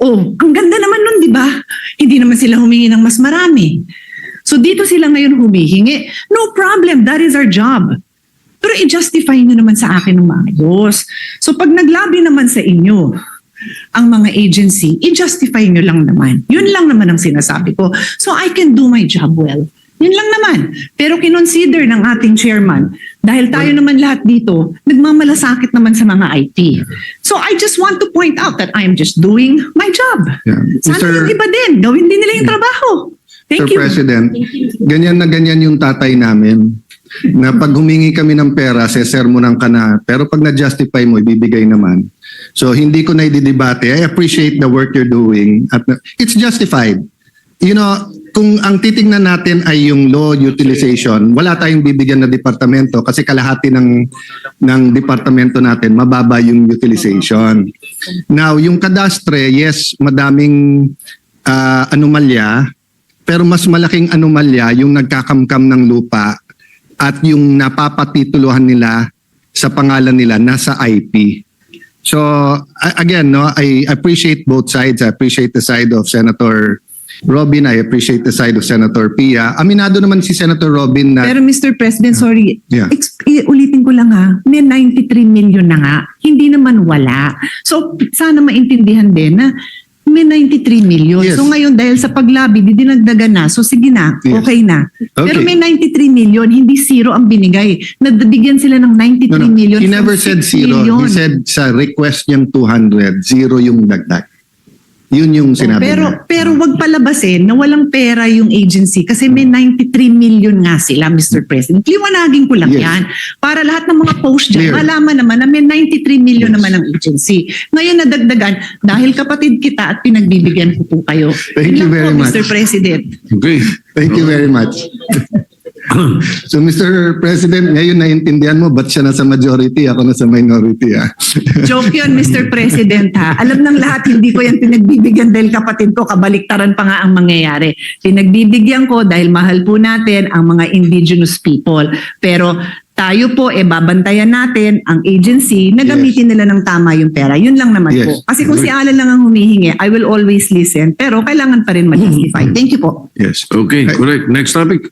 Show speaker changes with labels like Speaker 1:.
Speaker 1: Oh, ang ganda naman nun, di ba? Hindi naman sila humingi ng mas marami. So dito sila ngayon humihingi. No problem, that is our job. Pero i-justify nyo naman sa akin ng maayos. So pag naglabi naman sa inyo, ang mga agency, i-justify nyo lang naman. Yun lang naman ang sinasabi ko. So I can do my job well. Yun lang naman. Pero kinonsider ng ating chairman, dahil tayo naman lahat dito, nagmamalasakit naman sa mga IT. So I just want to point out that I'm just doing my job.
Speaker 2: Yeah.
Speaker 1: Sana yung iba din, gawin din nila yung trabaho. Thank
Speaker 2: Mr.
Speaker 1: you.
Speaker 2: President, ganyan na ganyan yung tatay namin. Na pag humingi kami ng pera, sesermonan ka na. Pero pag na-justify mo, ibibigay naman. So hindi ko na ididebate. I appreciate the work you're doing. At it's justified. You know, kung ang titingnan natin ay yung low utilization, wala tayong bibigyan na departamento kasi kalahati ng departamento natin, mababa yung utilization. Now, yung kadastre, yes, madaming anomalya, pero mas malaking anomalya yung nagkakamkam ng lupa at yung napapatituluhan nila sa pangalan nila nasa IP. So again, no, I appreciate both sides. I appreciate the side of Senator Robin. I appreciate the side of Senator Pia. Aminado naman si Senator Robin na
Speaker 1: Pero Mr. President, sorry,
Speaker 2: Yeah.
Speaker 1: ulitin ko lang ha, may 93 million na nga, hindi naman wala. So sana maintindihan din na may 93 million.
Speaker 2: Yes.
Speaker 1: So ngayon dahil sa paglabi, dinagdagan na. So sige na,
Speaker 2: Yes.
Speaker 1: okay na. Pero
Speaker 2: Okay.
Speaker 1: may 93 million, hindi zero ang binigay. Nabigyan sila ng 93 million.
Speaker 2: He
Speaker 1: from
Speaker 2: never said
Speaker 1: 6
Speaker 2: zero.
Speaker 1: million.
Speaker 2: He said sa request niyang 200, zero yung dagdag. Yun yung sinabi niya.
Speaker 1: Pero wag palabasin na walang pera yung agency kasi may 93 million nga sila, Mr. President. Liwanagin ko lang
Speaker 2: Yes.
Speaker 1: yan. Para lahat ng mga post dyan,
Speaker 2: Clear.
Speaker 1: malaman naman na may 93 million
Speaker 2: Yes.
Speaker 1: naman ang agency. Ngayon nadagdagan, dahil kapatid kita at pinagbibigyan ko po kayo.
Speaker 2: Thank you
Speaker 1: Yun lang
Speaker 2: very
Speaker 1: po,
Speaker 2: much.
Speaker 1: Mr. President.
Speaker 3: Okay.
Speaker 2: Thank you very much. So Mr. President, ngayon naiintindihan mo ba't siya nasa majority, ako nasa minority.
Speaker 1: Joke yun, Mr. President ha. Alam ng lahat, hindi ko yan pinagbibigyan dahil kapatid ko, kabaliktaran pa nga ang mangyayari. Pinagbibigyan ko dahil mahal po natin ang mga indigenous people. Pero tayo po, babantayan natin ang agency na gamitin nila ng tama yung pera. Yun lang naman
Speaker 2: Yes.
Speaker 1: po. Kasi kung si Alan lang ang humihingi, I will always listen. Pero kailangan pa rin ma-justify. Thank you po.
Speaker 2: Yes.
Speaker 3: Okay, correct. Next topic.